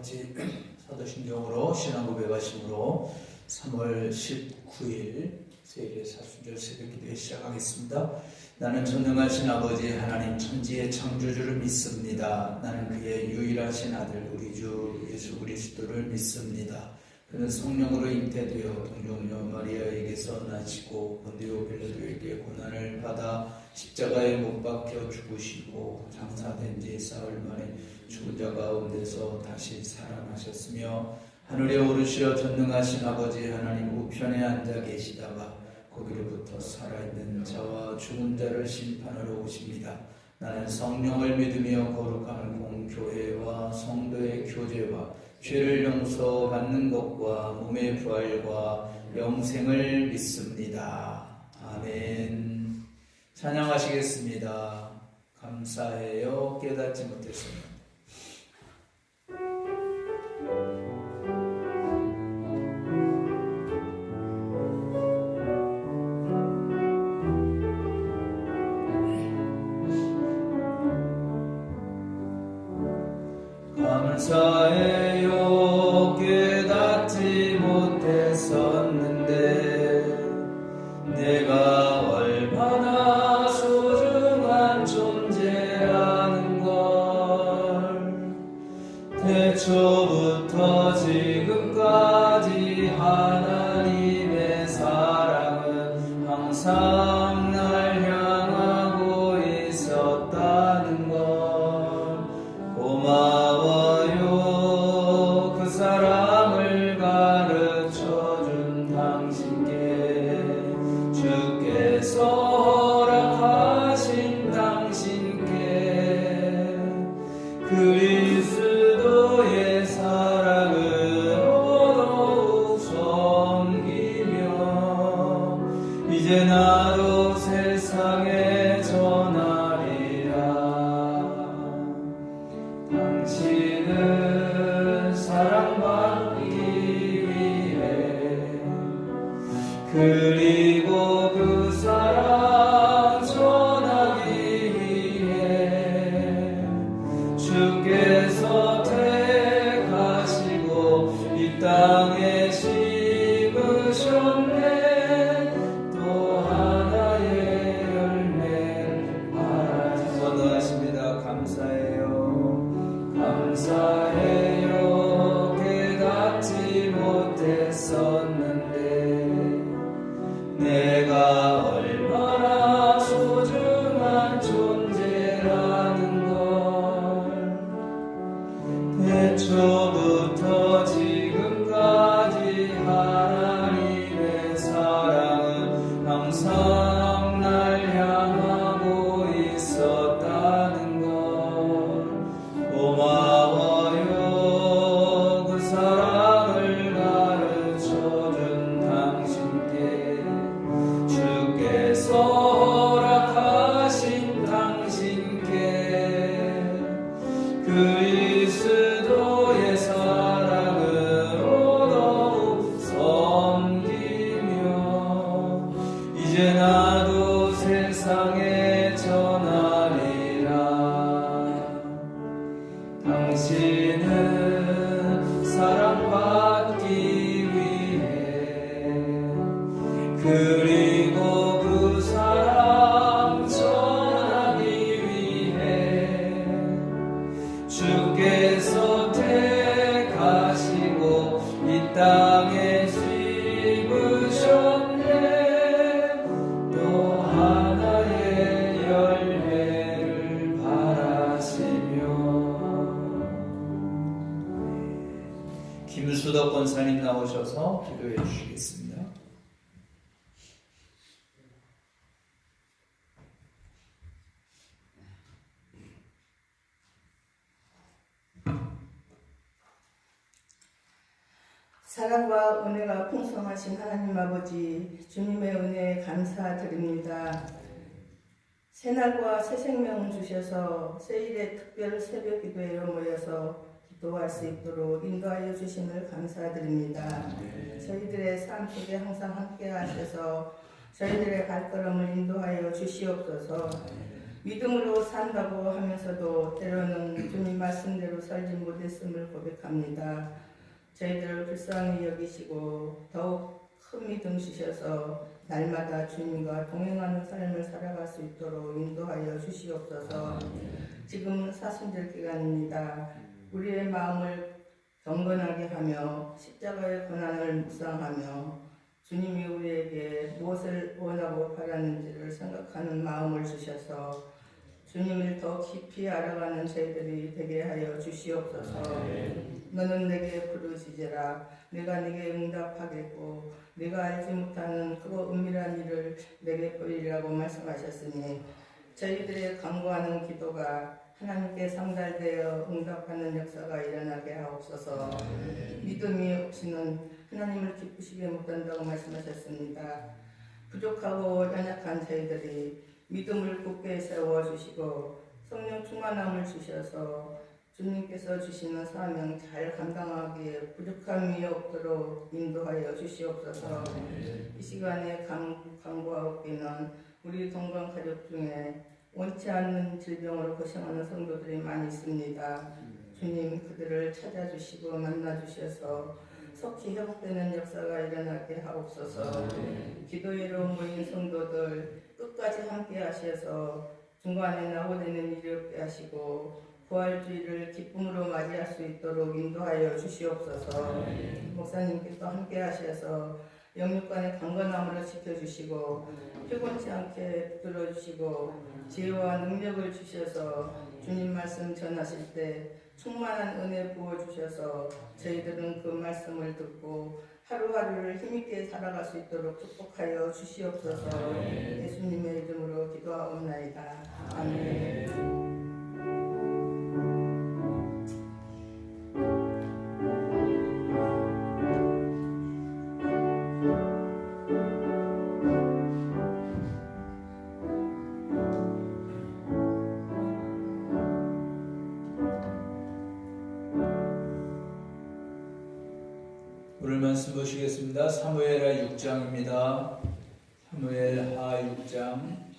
같이 사도신경으로 신앙 고백하심으로 3월 19일 세일의 사순절 새벽기도에 시작하겠습니다. 나는 전능하신 아버지 하나님 천지의 창조주를 믿습니다. 나는 그의 유일하신 아들 우리 주 예수 그리스도를 믿습니다. 그는 성령으로 잉태되어 동정녀 마리아에게서 나시고 본디오 빌라도에게 고난을 받아 십자가에 못 박혀 죽으시고 장사된 지 사흘 만에 죽은 자 가운데서 다시 살아나셨으며 하늘에 오르시어 전능하신 아버지 하나님 우편에 앉아 계시다가 거기로부터 살아있는 자와 죽은 자를 심판하러 오십니다. 나는 성령을 믿으며 거룩한 공교회와 성도의 교제와 죄를 용서받는 것과 몸의 부활과 영생을 믿습니다. 아멘. 찬양하시겠습니다. 감사해요 깨닫지 못했습니다. 감사해요 깨닫지 못했었는데 내가 얼마나 소중한 존재라는 걸 태초부터 지금까지 하나님의 사랑은 항상 날 향하고 있었다는 걸 고마워요. 그 사랑을 가르쳐준 당신께 주께서 허락하신 당신께 그리스도의 사랑으로 더욱 섬기며 이제 나도 세상에 전하리라. 당신은 사랑받기 위해 그리고 그 사랑 전하기 위해 주께서 택하시고 이 땅에 심으셨네. 또 하나의 열매를 바라지 선언하십니다. 감사해요. 감사해요 깨닫지 못했었는데 내가 얼마나 소중한 존재라는 걸 태초부터 지금까지 하나님의 사랑은 항상 날 향하고 있었다는 걸 고마워요. 그 사랑을 가르쳐준 당신께 주께서 허락하신 당신께 그리스도의 사랑으로 더욱 섬기며 이제 나도 세상에 전하리라. 당신은 사랑받기 위해 그리고 그 사랑 전하기 위해 주께서 택하시고 이 땅에 심으셨네. 또 하나의 열매를 바라시며. 김수덕 권사님 나오셔서 기도해 주시겠습니다. 사랑과 은혜가 풍성하신 하나님 아버지, 주님의 은혜에 감사드립니다. 새날과 새 생명을 주셔서 새일의 특별 새벽 기도에 모여서 기도할 수 있도록 인도하여 주심을 감사드립니다. 저희들의 삶 속에 항상 함께 하셔서 저희들의 발걸음을 인도하여 주시옵소서. 믿음으로 산다고 하면서도 때로는 주님 말씀대로 살지 못했음을 고백합니다. 저희들을 불쌍히 여기시고 더욱 큰 믿음 주셔서 날마다 주님과 동행하는 삶을 살아갈 수 있도록 인도하여 주시옵소서. 지금은 사순절 기간입니다. 우리의 마음을 경건하게 하며 십자가의 고난을 묵상하며 주님이 우리에게 무엇을 원하고 바라는지를 생각하는 마음을 주셔서 주님을 더 깊이 알아가는 저희들이 되게 하여 주시옵소서. 너는 내게 부르짖으라. 내가 내게 응답하겠고 내가 알지 못하는 그 은밀한 일을 내게 보이리라고 말씀하셨으니 저희들의 간구하는 기도가 하나님께 상달되어 응답하는 역사가 일어나게 하옵소서. 믿음이 없이는 하나님을 기쁘시게 못한다고 말씀하셨습니다. 부족하고 연약한 저희들이 믿음을 굳게 세워주시고 성령 충만함을 주셔서 주님께서 주시는 사명 잘 감당하기에 부족함이 없도록 인도하여 주시옵소서. 이 시간에 간구하옵기는 우리 동방 가족 중에 원치 않는 질병으로 고생하는 성도들이 많이 있습니다. 주님 그들을 찾아주시고 만나주셔서 속히 회복되는 역사가 일어나게 하옵소서. 기도회로 모인 성도들 끝까지 함께 하셔서 중간에 낙오되는 일이 없게 하시고 부활주의를 기쁨으로 맞이할 수 있도록 인도하여 주시옵소서. 목사님께서 함께 하셔서 영육간의 강건함으로 지켜주시고 피곤치 않게 들어주시고 지혜와 능력을 주셔서 주님 말씀 전하실 때 충만한 은혜 부어주셔서 저희들은 그 말씀을 듣고 하루하루를 힘있게 살아갈 수 있도록 축복하여 주시옵소서. 예수님의 이름으로 기도하옵나이다. 아멘. 오늘 말씀 보시겠습니다. 사무엘하 6장입니다. 사무엘하 6장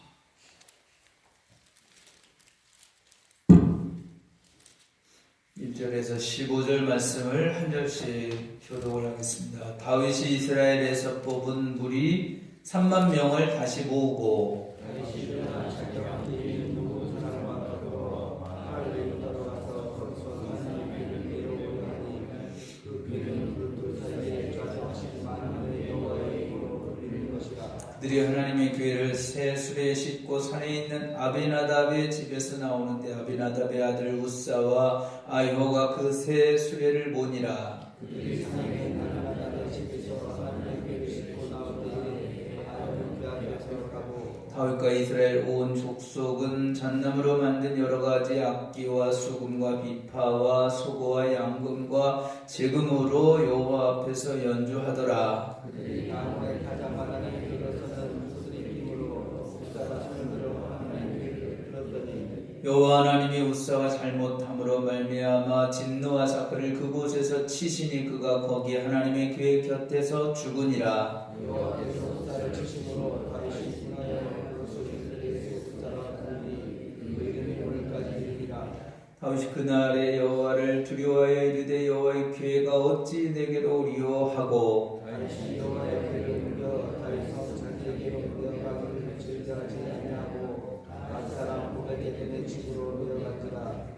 1절에서 15절 말씀을 한 절씩 교독을 하겠습니다. 다윗이 이스라엘에서 뽑은 무리 3만 명을 다시 모으고 그들이 하나님의 교회를 새 수레에 싣고 산에 있는 아비나답의 집에서 나오는데 아비나답의 아들 우사와 아히호가 그 새 수레를 모니라. 다윗과 이스라엘 온 족속은 잣나무로 만든 여러 가지 악기와 수금과 비파와 소고와 양금과 제금으로 여호와 앞에서 연주하더라. 여호와 하나님이 우사가 잘못함으로 말미암아 진노하사 그를 그곳에서 치시니 그가 거기 하나님의 교회 곁에서 죽으니라. 다윗이 그날에 여호와를 두려워하여 이르되 여호와의 교회가 어찌 내게로 오리요 하고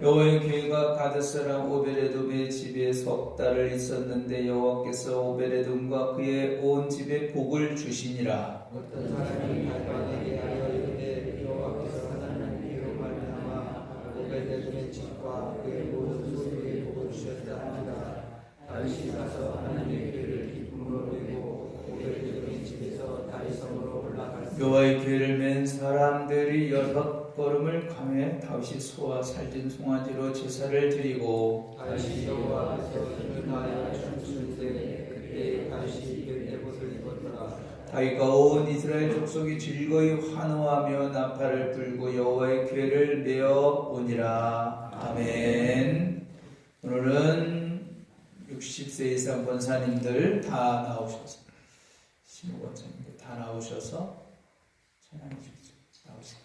여호와의 교회가 가드 사람 오베레돔의 집에 석 달을 있었는데 여호와께서 오베레돔과 그의 온 집에 복을 주시니라. 어떤 사람이 갈반에게 하여 이르되 여호와께서 하나님의 귀로 말미암아 오베데돔의 집과 그의 모든 소유에 복을 주셨다 하니라. 다윗이 가서 하나님의 교회를 기쁨으로 누리고 오베데돔의 집에서 다윗성으로 올라갔으니 여호와의 교회를 맨 사람들이 6걸음을 가매 다윗이 소와 살진 송아지로 제사를 드리고 다윗이 여호와 앞에서 힘을 다하여 춤출 때 그때 다윗이 벨레봇을 입었더라. 다윗과 온 이스라엘 족속이 즐거이 환호하며 나팔을 불고 여호와의 교회를 메어 오니라. 아멘. 오늘은 60세 이상 권사님들 다 나오셔서 신우 권사님들 다 나오셔서 찬양해 주세요. 나오세요.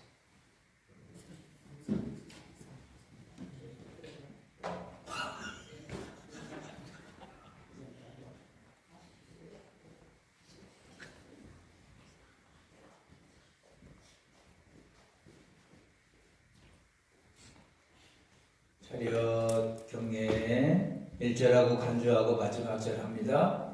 차렷 경례 1절하고 간주하고 마지막 절 합니다.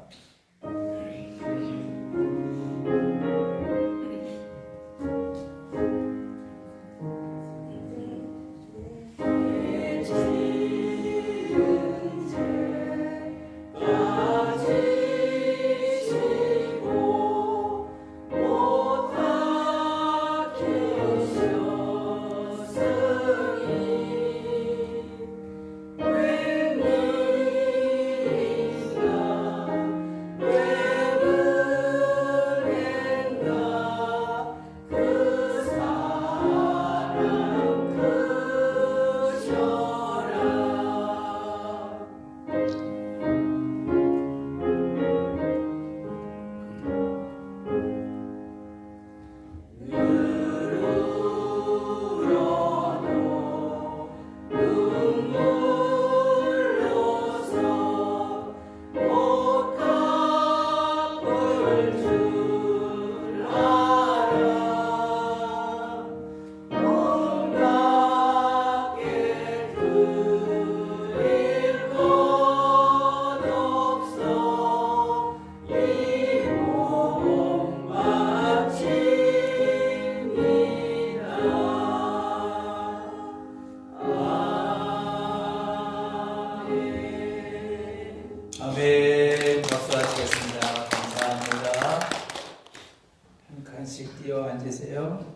아멘. 박수하시겠습니다. 감사합니다. 한 칸씩 뛰어 앉으세요.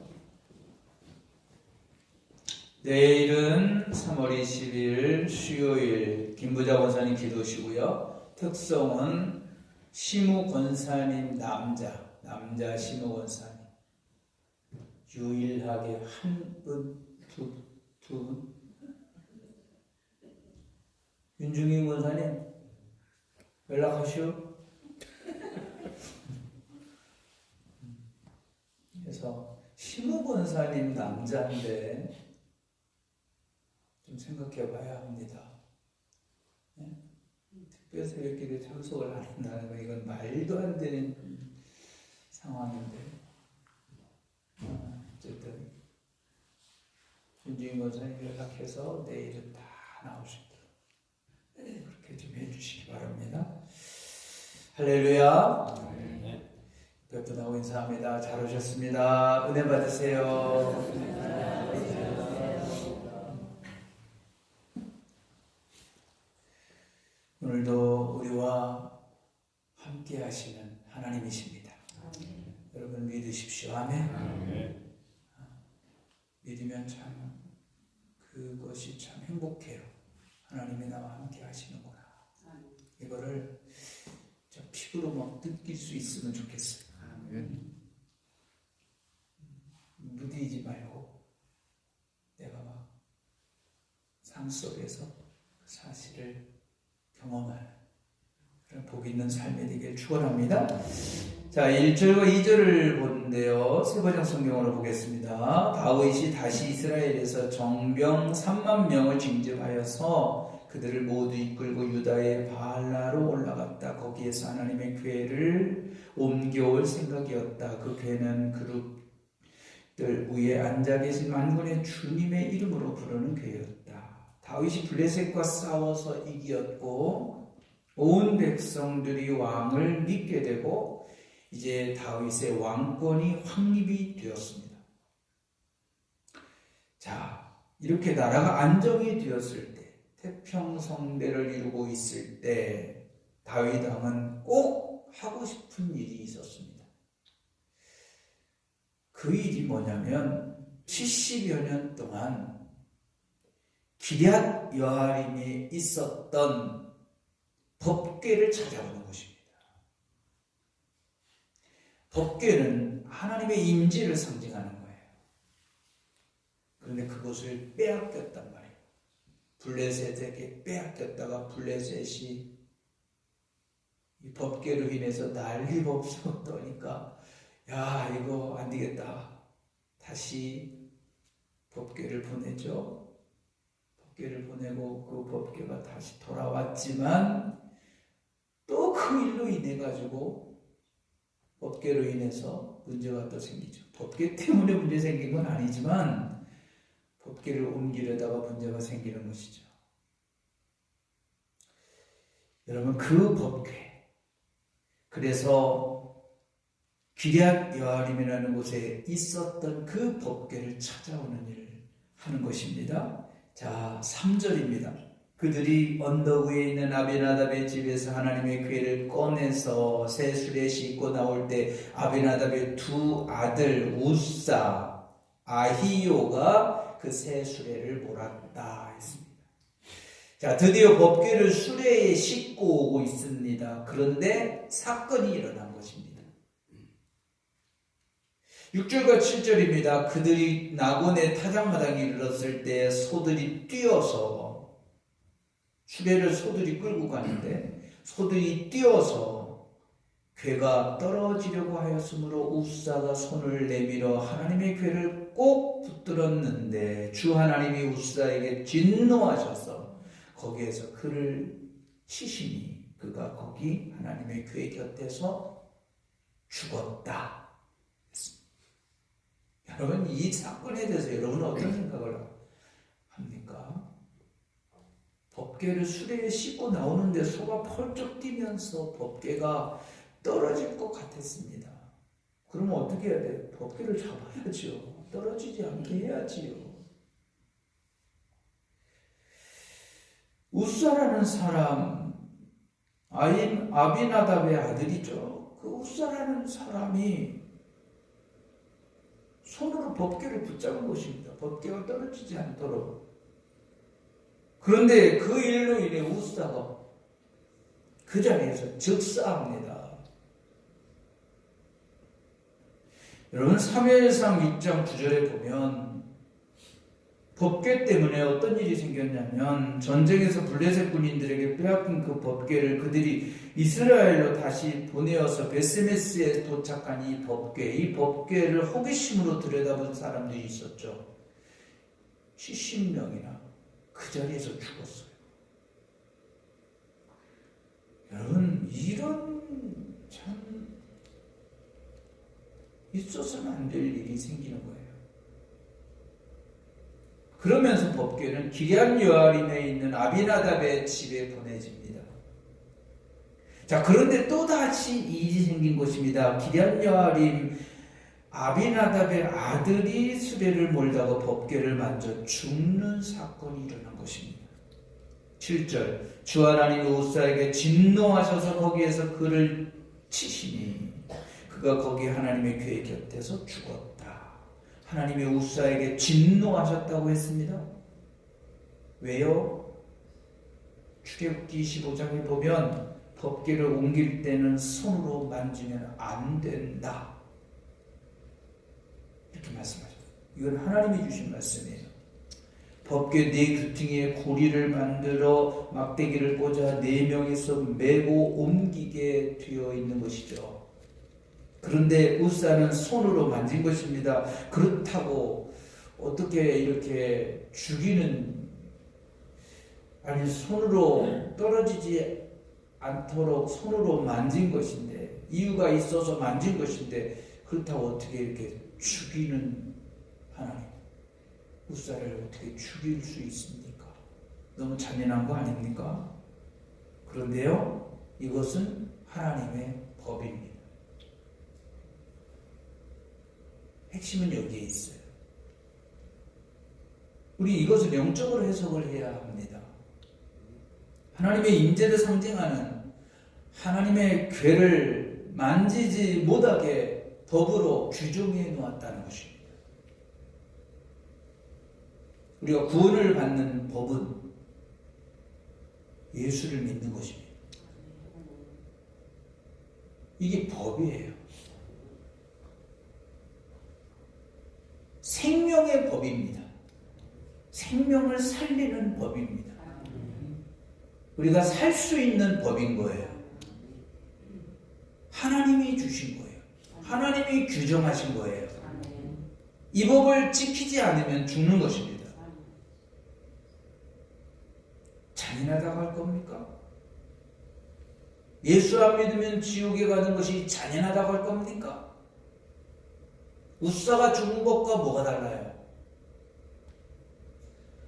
내일은 3월 20일 수요일 김부자 권사님 기도시고요. 특성은 시무 권사님 남자 시무 권사님 유일하게 한 분, 두 분. 윤중인 권사님 연락하시오. 그래서 시무 권사님 남자인데 좀 생각해 봐야 합니다. 네? 특별 새벽기도에 참석을 안 한다는 건 이건 말도 안 되는 상황인데 어쨌든 윤중인 권사님 연락해서 내일은 다 나오십니다. 그렇게 좀 해주시기 바랍니다. 할렐루야. 뵙고나고 인사합니다. 잘 오셨습니다. 은혜 받으세요. 오늘도 우리와 함께 하시는 하나님이십니다. 여러분 믿으십시오. 아멘. 믿으면 참 그것이 참 행복해요. 하나님이 나와 함께 하시는구나. 이거를 저 피부로 막 느낄 수 있으면 좋겠어요. 무디지 말고 내가 막 삶 속에서 그 사실을 경험하는 그런 복 있는 삶이 되길 축원합니다. 자, 1절과 2절을 보는데요. 세번역 성경으로 보겠습니다. 다윗이 다시 이스라엘에서 정병 3만 명을 징집하여서 그들을 모두 이끌고 유다의 바알라로 올라갔다. 거기에서 하나님의 궤를 옮겨올 생각이었다. 그 궤는 그룹들 위에 앉아 계신 만군의 주님의 이름으로 부르는 궤였다. 다윗이 블레셋과 싸워서 이겼고 온 백성들이 왕을 믿게 되고 이제 다윗의 왕권이 확립이 되었습니다. 자, 이렇게 나라가 안정이 되었을 때, 태평성대를 이루고 있을 때 다윗 왕은 꼭 하고 싶은 일이 있었습니다. 그 일이 뭐냐면 70여 년 동안 기럇 여아림에 있었던 법궤를 찾아오는 것입니다. 법궤는 하나님의 임재를 상징하는 거예요. 그런데 그것을 빼앗겼단 말이에요. 블레셋에게 빼앗겼다가 블레셋이 이 법궤로 인해서 난리법석 떠니까 야, 이거 안 되겠다. 다시 법궤를 보내죠. 법궤를 보내고 그 법궤가 다시 돌아왔지만 또 그 일로 인해 가지고 법궤로 인해서 문제가 또 생기죠. 법궤 때문에 문제 생긴 건 아니지만 법궤를 옮기려다가 문제가 생기는 것이죠. 여러분 그 법궤, 그래서 기럇 여아림이라는 곳에 있었던 그 법궤를 찾아오는 일을 하는 것입니다. 자, 3절입니다. 그들이 언덕 위에 있는 아비나답의 집에서 하나님의 궤를 꺼내서 새 수레에 싣고 나올 때 아비나답의 두 아들 우사, 아히요가 그 새 수레를 몰았다 했습니다. 자, 드디어 법궤를 수레에 싣고 오고 있습니다. 그런데 사건이 일어난 것입니다. 6절과 7절입니다. 그들이 나곤의 타작마당에 이르렀을 때 소들이 뛰어서, 수레를 소들이 끌고 가는데 소들이 뛰어서 궤가 떨어지려고 하였으므로 우사가 손을 내밀어 하나님의 궤를 꼭 붙들었는데 주 하나님이 우사에게 진노하셔서 거기에서 그를 치시니 그가 거기 하나님의 궤 곁에서 죽었다. 여러분, 이 사건에 대해서 여러분은 어떤 생각을 합니까? 법궤를 수레에 싣고 나오는데 소가 펄쩍 뛰면서 법궤가 떨어질 것 같았습니다. 그러면 어떻게 해야 돼요? 법궤를 잡아야죠. 떨어지지 않게 해야지요. 우사라는 사람, 아비나답의 아들이죠. 그 우사라는 사람이 손으로 법궤를 붙잡은 것입니다. 법궤가 떨어지지 않도록. 그런데 그 일로 인해 우사가 그 자리에서 즉사합니다. 여러분, 사무엘상 6장 9절에 보면 법궤 때문에 어떤 일이 생겼냐면 전쟁에서 블레셋 군인들에게 빼앗긴 그 법궤를 그들이 이스라엘로 다시 보내어서 베스메스에 도착한 이 법궤를 호기심으로 들여다본 사람들이 있었죠. 70명이나 그 자리에서 죽었어요. 여러분, 이런 참 있어서는 안 될 일이 생기는 거예요. 그러면서 법궤는 기럇 여아림에 있는 아비나답의 집에 보내집니다. 자, 그런데 또다시 일이 생긴 것입니다. 기럇 여아림 아비나답의 아들이 수레를 몰다가 법궤를 만져 죽는 사건이 일어난 것입니다. 7절, 주 하나님이 우사에게 진노하셔서 거기에서 그를 치시니 그가 거기 하나님의 궤 곁에서 죽었다. 하나님이 우사에게 진노하셨다고 했습니다. 왜요? 출애굽기 25장에 보면 법궤를 옮길 때는 손으로 만지면 안 된다, 이렇게 말씀하셨어요. 이건 하나님이 주신 말씀이에요. 법궤 네 귀퉁이에 고리를 만들어 막대기를 꽂아 4명이서 메고 옮기게 되어 있는 것이죠. 그런데 우사는 손으로 만진 것입니다. 그렇다고 어떻게 이렇게 손으로 떨어지지 않도록 손으로 만진 것인데, 이유가 있어서 만진 것인데, 그렇다고 어떻게 이렇게 죽이는 하나님, 우사를 어떻게 죽일 수 있습니까? 너무 잔인한 거 아닙니까? 그런데요, 이것은 하나님의 법입니다. 핵심은 여기에 있어요. 우리 이것을 영적으로 해석을 해야 합니다. 하나님의 임재를 상징하는 하나님의 궤를 만지지 못하게 법으로 규정해 놓았다는 것입니다. 우리가 구원을 받는 법은 예수를 믿는 것입니다. 이게 법이에요. 생명의 법입니다. 생명을 살리는 법입니다. 우리가 살 수 있는 법인 거예요. 하나님이 주신 거예요. 하나님이 규정하신 거예요. 이 법을 지키지 않으면 죽는 것입니다. 잔인하다고 할 겁니까? 예수 안 믿으면 지옥에 가는 것이 잔인하다고 할 겁니까? 우사가 죽은 것과 뭐가 달라요?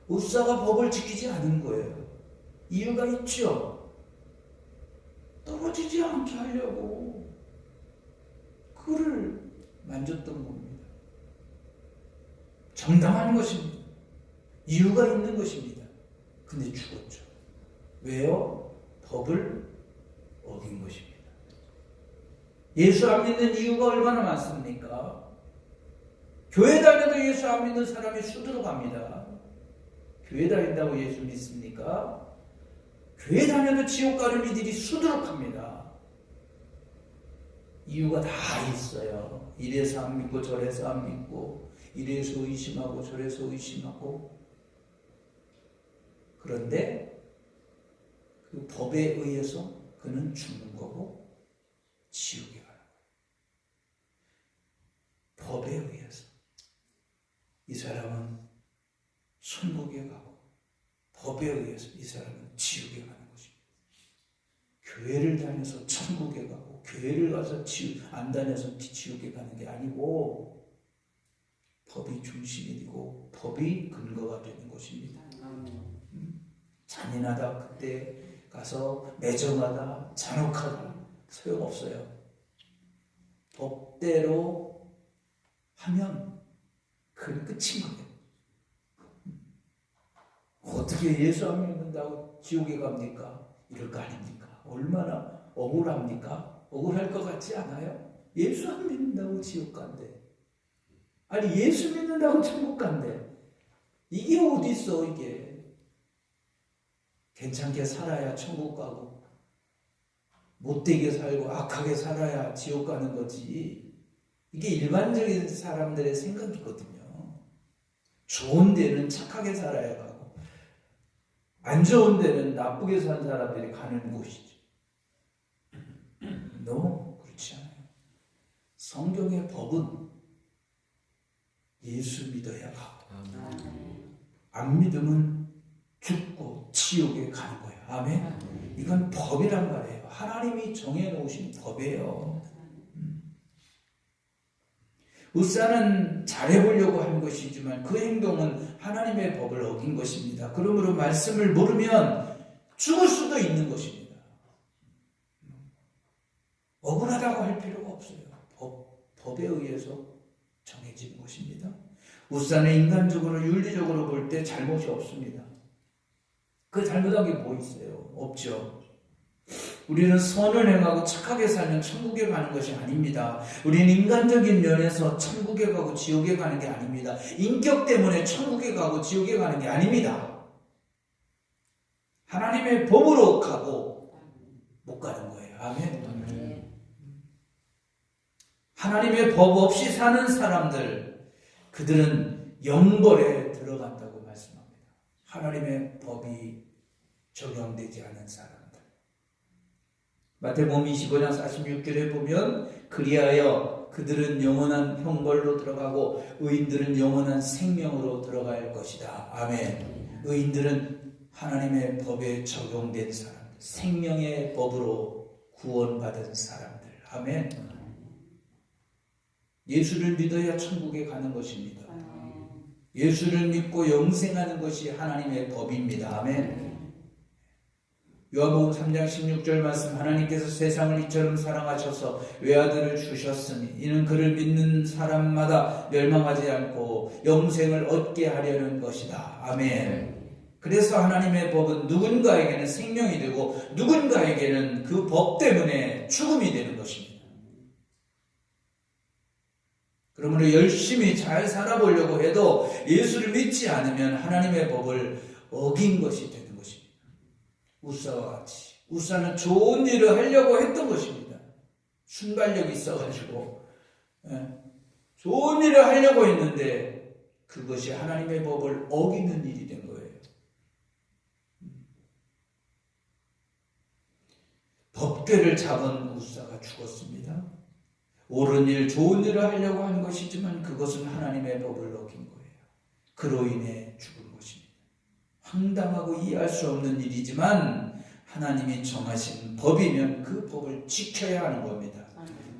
우사가 법을 지키지 않은 거예요. 이유가 있죠. 떨어지지 않게 하려고 그를 만졌던 겁니다. 정당한 것입니다. 이유가 있는 것입니다. 근데 죽었죠. 왜요? 법을 어긴 것입니다. 예수 안 믿는 이유가 얼마나 많습니까? 교회 다녀도 예수 안 믿는 사람이 수두룩 갑니다. 교회 다닌다고 예수 믿습니까? 교회 다녀도 지옥 가는 이들이 수두룩 합니다. 이유가 다 있어요. 이래서 안 믿고 저래서 안 믿고, 이래서 의심하고 저래서 의심하고. 그런데 그 법에 의해서 그는 죽는 거고 지옥에 가는 거예요. 법에 의해서. 이 사람은 천국에 가고 법에 의해서 이 사람은 지옥에 가는 것입니다. 교회를 다녀서 천국에 가고 교회를 가서 안 다녀서 지옥에 가는 게 아니고 법이 중심이 되고 법이 근거가 되는 것입니다. 잔인하다 그때 가서 매정하다 잔혹하다 소용없어요. 법대로 하면 그건 끝인 거예요. 어떻게 예수 안 믿는다고 지옥에 갑니까? 이럴 거 아닙니까? 얼마나 억울합니까? 억울할 것 같지 않아요? 예수 안 믿는다고 지옥 간대. 아니 예수 믿는다고 천국 간대. 이게 어디 있어 이게. 괜찮게 살아야 천국 가고 못되게 살고 악하게 살아야 지옥 가는 거지. 이게 일반적인 사람들의 생각이거든요. 좋은 데는 착하게 살아야 가고 안 좋은 데는 나쁘게 산 사람들이 가는 곳이죠. 너무 그렇지 않아요. 성경의 법은 예수 믿어야 가고 안 믿으면 죽고 지옥에 가는 거예요. 아멘. 이건 법이란 말이에요. 하나님이 정해놓으신 법이에요. 우사는 잘해보려고 한 것이지만 그 행동은 하나님의 법을 어긴 것입니다. 그러므로 말씀을 모르면 죽을 수도 있는 것입니다. 억울하다고 할 필요가 없어요. 법에 의해서 정해진 것입니다. 우사는 인간적으로 윤리적으로 볼 때 잘못이 없습니다. 그 잘못한 게 뭐 있어요? 없죠. 우리는 선을 행하고 착하게 살면 천국에 가는 것이 아닙니다. 우리는 인간적인 면에서 천국에 가고 지옥에 가는 게 아닙니다. 인격 때문에 천국에 가고 지옥에 가는 게 아닙니다. 하나님의 법으로 가고 못 가는 거예요. 아멘. 하나님의 법 없이 사는 사람들, 그들은 영벌에 들어간다고 말씀합니다. 하나님의 법이 적용되지 않은 사람들. 마태복음 25장 46절에 보면 그리하여 그들은 영원한 형벌로 들어가고 의인들은 영원한 생명으로 들어갈 것이다. 아멘. 의인들은 하나님의 법에 적용된 사람들, 생명의 법으로 구원받은 사람들. 아멘. 예수를 믿어야 천국에 가는 것입니다. 예수를 믿고 영생하는 것이 하나님의 법입니다. 아멘. 요한복음 3장 16절 말씀, 하나님께서 세상을 이처럼 사랑하셔서 외아들을 주셨으니 이는 그를 믿는 사람마다 멸망하지 않고 영생을 얻게 하려는 것이다. 아멘. 그래서 하나님의 법은 누군가에게는 생명이 되고 누군가에게는 그 법 때문에 죽음이 되는 것입니다. 그러므로 열심히 잘 살아보려고 해도 예수를 믿지 않으면 하나님의 법을 어긴 것이 되는 것입니다. 우사와 같이. 우사는 좋은 일을 하려고 했던 것입니다. 순발력이 있어가지고 좋은 일을 하려고 했는데 그것이 하나님의 법을 어기는 일이 된 거예요. 법궤를 잡은 우사가 죽었습니다. 옳은 일, 좋은 일을 하려고 한 것이지만 그것은 하나님의 법을 어긴 거예요. 그로 인해 죽은 것입니다. 황당하고 이해할 수 없는 일이지만 하나님이 정하신 법이면 그 법을 지켜야 하는 겁니다.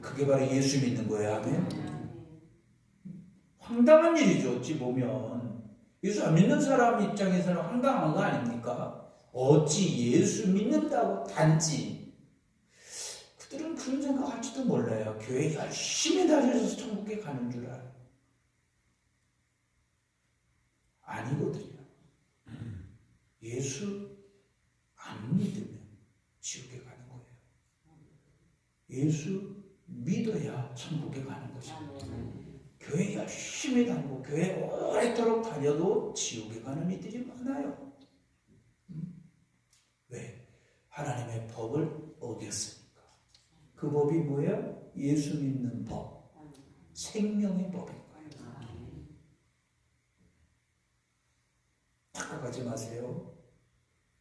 그게 바로 예수 믿는 거예요. 아멘. 황당한 일이죠. 어찌 보면 예수 안 믿는 사람 입장에서는 황당한 거 아닙니까? 어찌 예수 믿는다고 단지 그들은 그런 생각할지도 몰라요. 교회 열심히 다녀서 천국에 가는 줄 알아요. 아니거든요. 예수 안 믿으면 지옥에 가는 거예요. 예수 믿어야 천국에 가는 것입니다. 교회 열심히 다니고 교회 오래도록 다녀도 지옥에 가는 이들이 많아요. 왜? 하나님의 법을 어겼으니까. 그 법이 뭐예요? 예수 믿는 법. 생명의 법인 거예요. 착각하지 마세요.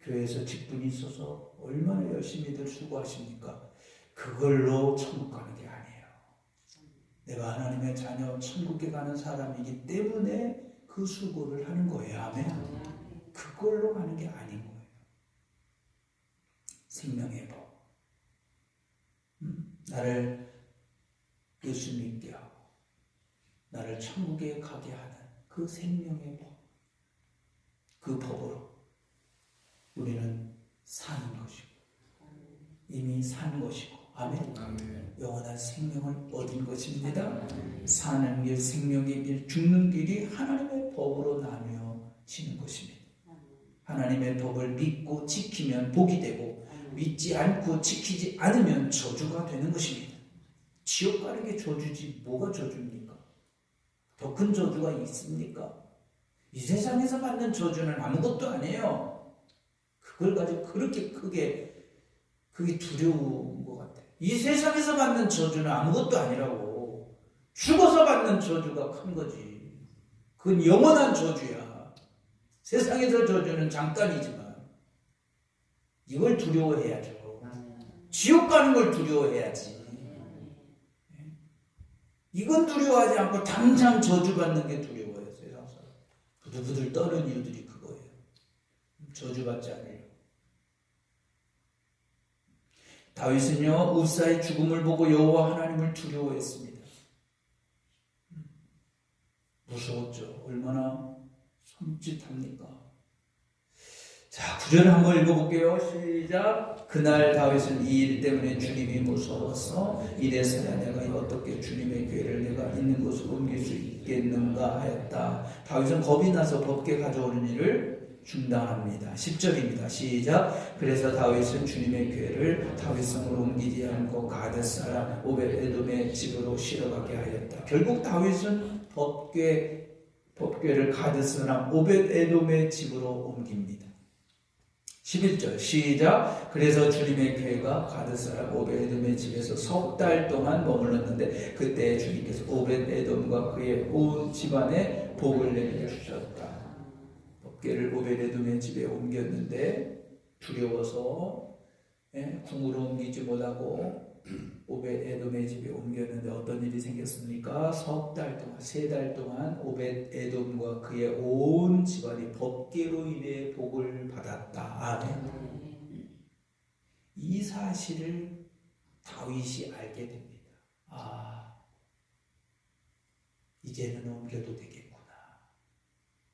교회에서 직분이 있어서 얼마나 열심히들 수고하십니까? 그걸로 천국 가는 게 아니에요. 내가 하나님의 자녀 천국에 가는 사람이기 때문에 그 수고를 하는 거예요. 아멘. 그걸로 가는 게 아닌 거예요. 생명의 법. 나를 예수 믿게 하고 나를 천국에 가게 하는 그 생명의 법. 그 법으로 우리는 사는 것이고 이미 산 것이고 아멘. 영원한 생명을 얻은 것입니다. 사는 길, 생명의 길, 죽는 길이 하나님의 법으로 나뉘어지는 것입니다. 하나님의 법을 믿고 지키면 복이 되고 믿지 않고 지키지 않으면 저주가 되는 것입니다. 지옥 가는 게 저주지 뭐가 저주입니까? 더 큰 저주가 있습니까? 이 세상에서 받는 저주는 아무것도 아니에요. 그걸 가지고 그렇게 크게 그게 두려운 것 같아요. 이 세상에서 받는 저주는 아무것도 아니라고. 죽어서 받는 저주가 큰 거지. 그건 영원한 저주야. 세상에서 저주는 잠깐이지만 이걸 두려워해야죠. 지옥 가는 걸 두려워해야지. 이건 두려워하지 않고 당장 저주받는 게 두려워요. 세상 사람. 부들부들 떠는 이유들이 그거예요. 저주받지 않으려고. 다윗은요 우사의 죽음을 보고 여호와 하나님을 두려워했습니다. 무서웠죠. 얼마나 섬찟합니까? 자, 9절을 한번 읽어볼게요. 시작. 그날 다윗은 이 일 때문에 주님이 무서워서 이래서야 내가 어떻게 주님의 교회를 내가 있는 곳으로 옮길 수 있겠는가 하였다. 다윗은 겁이 나서 법궤 가져오는 일을 중단합니다. 10절입니다. 시작. 그래서 다윗은 주님의 교회를 다윗성으로 옮기지 않고 가드 사람 오벳에돔의 집으로 실어가게 하였다. 결국 다윗은 법궤를 가드 사람 오벳에돔의 집으로 옮깁니다. 11절 시작. 그래서 주님의 교회가 가드 사람 오벳에돔의 집에서 석 달 동안 머물렀는데 그때 주님께서 오벳에돔과 그의 온 집안에 복을 내려 주셨다. 법궤를 오벳에돔의 집에 옮겼는데 두려워서 궁으로 옮기지 못하고 오벳에돔의 집에 옮겼는데 어떤 일이 생겼습니까? 석 달 동안, 3달 동안 오벳에돔과 그의 온 집안이 법궤로 인해 복을 받았다. 아멘. 이 사실을 다윗이 알게 됩니다. 아, 이제는 옮겨도 되겠구나.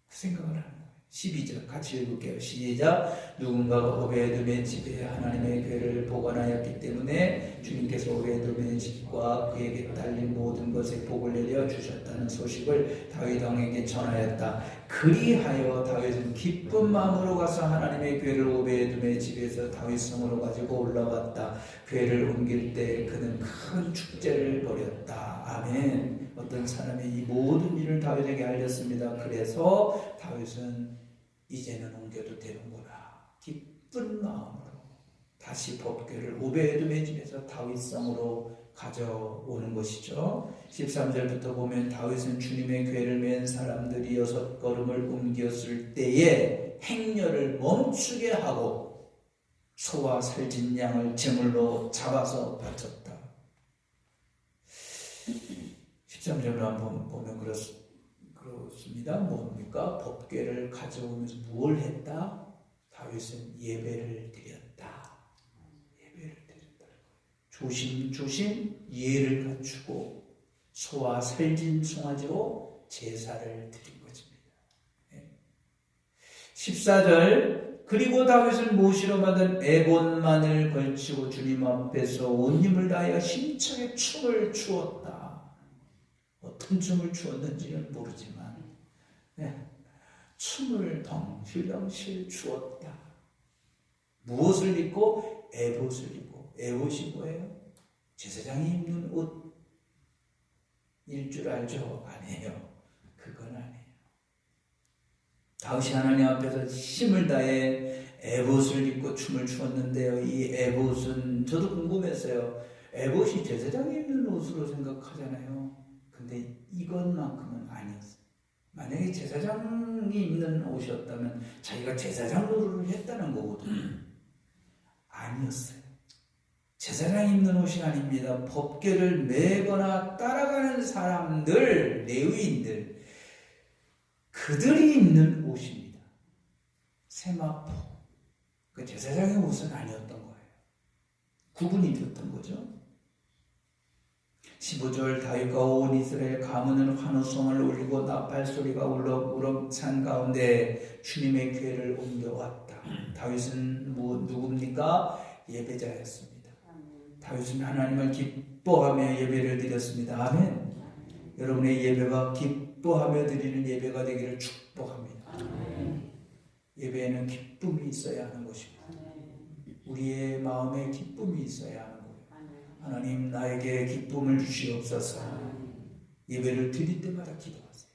그 생각을 하는 거예요. 12절 같이 읽을게요. 시작. 누군가가 오벳에돔의 집에 하나님의 교회를 보관하였기 때문에 주님께서 오벳에돔의 집과 그에게 딸린 모든 것에 복을 내려 주셨다는 소식을 다윗 왕에게 전하였다. 그리하여 다윗은 기쁜 마음으로 가서 하나님의 교회를 오벳에돔의 집에서 다윗 성으로 가지고 올라갔다. 교회를 옮길 때 그는 큰 축제를 벌였다. 아멘. 어떤 사람이 이 모든 일을 다윗에게 알렸습니다. 그래서 다윗은 이제는 옮겨도 되는구나. 기쁜 마음으로 다시 법궤를 오벳에돔의 집에서 다윗성으로 가져오는 것이죠. 13절부터 보면 다윗은 주님의 궤를 맨 사람들이 6걸음을 옮겼을 때에 행렬을 멈추게 하고 소와 살진 양을 제물로 잡아서 바쳤다. 13절을 한번 보면 그렇습니다. 뭡니까? 법궤를 가져오면서 무엇을 했다? 다윗은 예배를 드렸다. 예배를 드렸다. 조심조심 예를 갖추고 소와 살진 송아지로 제사를 드린 것입니다. 14절 그리고 다윗은 모시로 만든 에봇만을 걸치고 주님 앞에서 온 힘을 다하여 힘차게 춤을 추었다. 어떤 춤을 추었는지는 모르지만 춤을 덩실덩실 추었다. 무엇을 입고? 에봇을 입고. 에봇이 뭐예요? 제사장이 입는 옷일 줄 알죠? 아니에요. 그건 아니에요. 다윗이 하나님 앞에서 힘을 다해 에봇을 입고 춤을 추었는데요. 이 에봇은 저도 궁금했어요. 에봇이 제사장이 입는 옷으로 생각하잖아요. 근데 이것만큼은 아니었어요. 만약에 제사장이 입는 옷이었다면 자기가 제사장 노릇을 했다는 거거든요. 아니었어요. 제사장이 입는 옷이 아닙니다. 법궤를 메거나 따라가는 사람들, 레위인들, 그들이 입는 옷입니다. 세마포. 그 제사장의 옷은 아니었던 거예요. 구분이 됐던 거죠. 15절 다윗과 온 이스라엘 가문은 환호성을 울리고 나팔 소리가 울럭울럭 산 가운데 주님의 궤를 옮겨왔다. 다윗은 누굽니까? 예배자였습니다. 다윗은 하나님을 기뻐하며 예배를 드렸습니다. 아멘. 여러분의 예배가 기뻐하며 드리는 예배가 되기를 축복합니다. 예배에는 기쁨이 있어야 하는 것입니다. 우리의 마음에 기쁨이 있어야 하는 거예요. 하나님 나에게 기쁨을 주시옵소서. 예배를 드릴 때마다 기도하세요.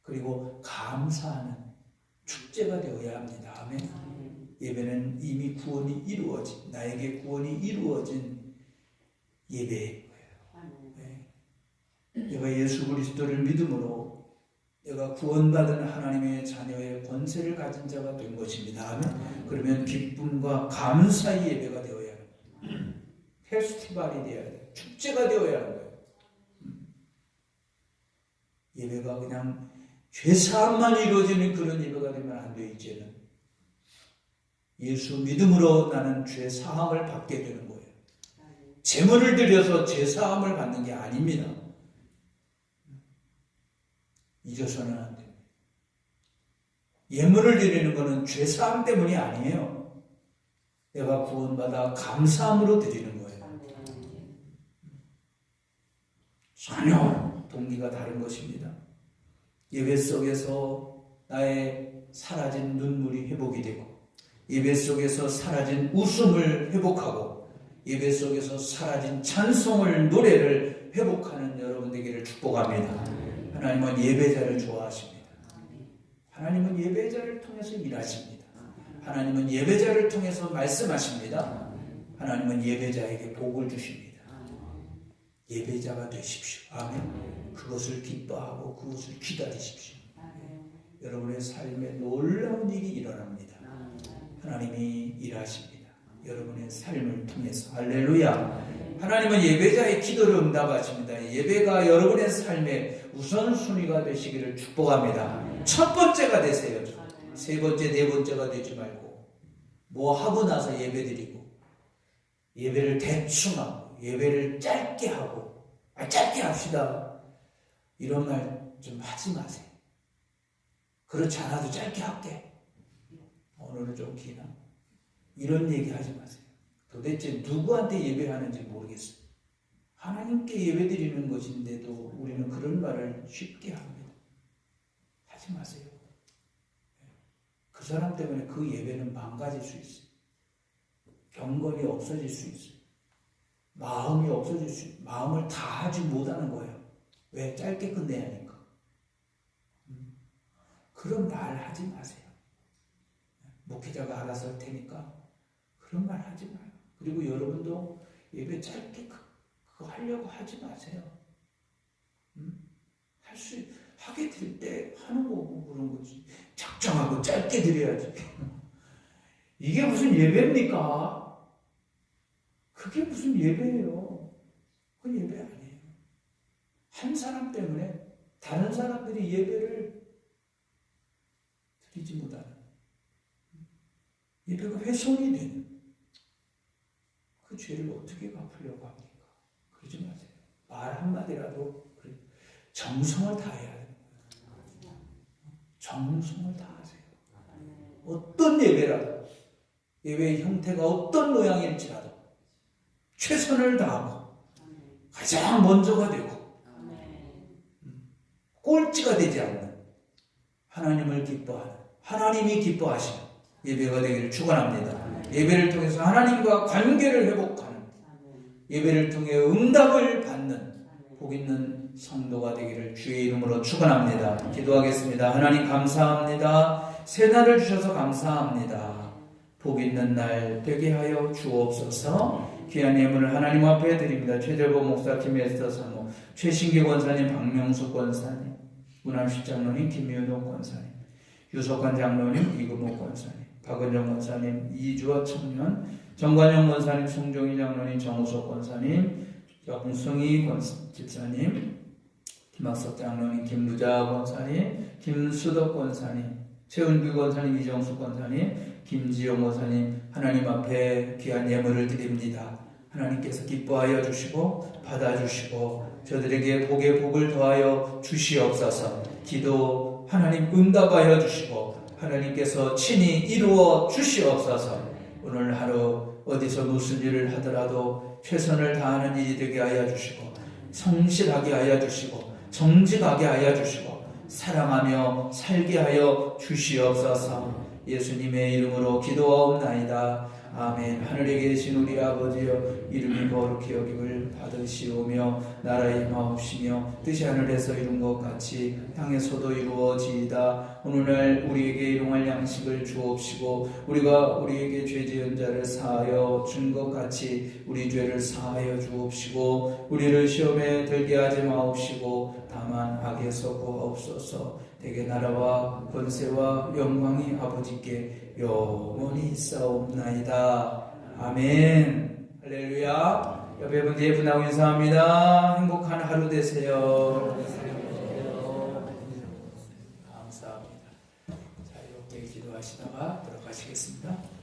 그리고 감사하는 축제가 되어야 합니다. 아멘. 예배는 이미 구원이 이루어진, 나에게 구원이 이루어진 예배예요. 내가 예수 그리스도를 믿음으로 내가 구원받은 하나님의 자녀의 권세를 가진 자가 된 것입니다. 아멘. 그러면 기쁨과 감사의 예배가 되어야 해요. 페스티벌이 되어야 돼요. 축제가 되어야 하는 거예요. 예배가 그냥 죄사함만 이루어지는 그런 예배가 되면 안 돼요. 이제는 예수 믿음으로 나는 죄사함을 받게 되는 거예요. 제물을 드려서 죄사함을 받는 게 아닙니다. 잊어서는 안 됩니다. 예물을 드리는 것은 죄사함 때문이 아니에요. 내가 구원받아 감사함으로 드리는 거예요. 전혀 동기가 다른 것입니다. 예배 속에서 나의 사라진 눈물이 회복이 되고, 예배 속에서 사라진 웃음을 회복하고, 예배 속에서 사라진 찬송을, 노래를 회복하는 여러분 되기를 축복합니다. 하나님은 예배자를 좋아하십니다. 하나님은 예배자를 통해서 일하십니다. 하나님은 예배자를 통해서 말씀하십니다. 하나님은 예배자에게 복을 주십니다. 예배자가 되십시오. 아멘. 그것을 기뻐하고 그것을 기다리십시오. 여러분의 삶에 놀라운 일이 일어납니다. 하나님이 일하십니다. 여러분의 삶을 통해서. 할렐루야. 하나님은 예배자의 기도를 응답하십니다. 예배가 여러분의 삶의 우선순위가 되시기를 축복합니다. 첫 번째가 되세요. 세 번째, 네 번째가 되지 말고 뭐 하고 나서 예배 드리고, 예배를 대충 하고, 예배를 짧게 하고, 짧게 합시다, 이런 말 좀 하지 마세요. 그렇지 않아도 짧게 할게, 오늘은 좀 기나, 이런 얘기 하지 마세요. 도대체 누구한테 예배하는지 모르겠어요. 하나님께 예배드리는 것인데도 우리는 그런 말을 쉽게 합니다. 하지 마세요. 그 사람 때문에 그 예배는 망가질 수 있어요. 경건이 없어질 수 있어요. 마음이 없어질 수 있어요. 마음을 다 하지 못하는 거예요. 왜? 짧게 끝내야 하니까. 그런 말 하지 마세요. 목회자가 알아서 할 테니까 그런 말 하지 마요. 그리고 여러분도 예배 짧게 그거 하려고 하지 마세요. 하게 될 때 하는 거고 그런 거지. 작정하고 짧게 드려야지. 이게 무슨 예배입니까? 그게 무슨 예배예요? 그건 예배 아니에요. 한 사람 때문에 다른 사람들이 예배를 드리지 못하는, 예배가 훼손이 되는 그 죄를 어떻게 갚으려고 합니까? 그러지 마세요. 말 한마디라도 정성을 다해야 됩니다. 정성을 다하세요. 어떤 예배라도 예배의 형태가 어떤 모양일지라도 최선을 다하고 가장 먼저가 되고 꼴찌가 되지 않는 하나님을 기뻐하는 하나님이 기뻐하시는 예배가 되기를 축원합니다. 예배를 통해서 하나님과 관계를 회복하는 예배를 통해 응답을 받는 복 있는 성도가 되기를 주의 이름으로 축원합니다. 기도하겠습니다. 하나님 감사합니다. 새날을 주셔서 감사합니다. 복 있는 날 되게 하여 주옵소서. 귀한 예물을 하나님 앞에 드립니다. 최재보 목사, 김에스터 사모, 최신기 권사님, 박명수 권사님, 문암식 장로님, 김윤호 권사님, 유석환 장로님, 이금호 권사님, 박은정 권사님, 이주화 청년, 정관영 권사님, 송종희 장로님, 정우석 권사님, 영승희 집사님, 김학석 장로님, 김부자 권사님, 김수덕 권사님, 최은규 권사님, 이정숙 권사님, 김지영 권사님, 하나님 앞에 귀한 예물을 드립니다. 하나님께서 기뻐하여 주시고 받아주시고 저들에게 복에 복을 더하여 주시옵소서. 기도 하나님 응답하여 주시고 하나님께서 친히 이루어 주시옵소서. 오늘 하루 어디서 무슨 일을 하더라도 최선을 다하는 일이 되게 하여 주시고 성실하게 하여 주시고 정직하게 하여 주시고 사랑하며 살게 하여 주시옵소서. 예수님의 이름으로 기도하옵나이다. 아멘. 하늘에 계신 우리 아버지여, 이름이 거룩히 여김을 받으시오며 나라의 임하옵시며 뜻이 하늘에서 이룬 것 같이 땅에서도 이루어지이다. 오늘날 우리에게 일용할 양식을 주옵시고 우리가 우리에게 죄 지은 자를 사하여 준 것 같이 우리 죄를 사하여 주옵시고 우리를 시험에 들게 하지 마옵시고 다만 악에서 구하옵소서. 대개 나라와 권세와 영광이 아버지께 영원히 있사옵나이다. 아멘. 할렐루야. 옆에 분 뒤에 분하고 인사합니다. 행복한 하루 되세요. 감사합니다. 자, 이렇게 기도하시다가 들어가시겠습니다.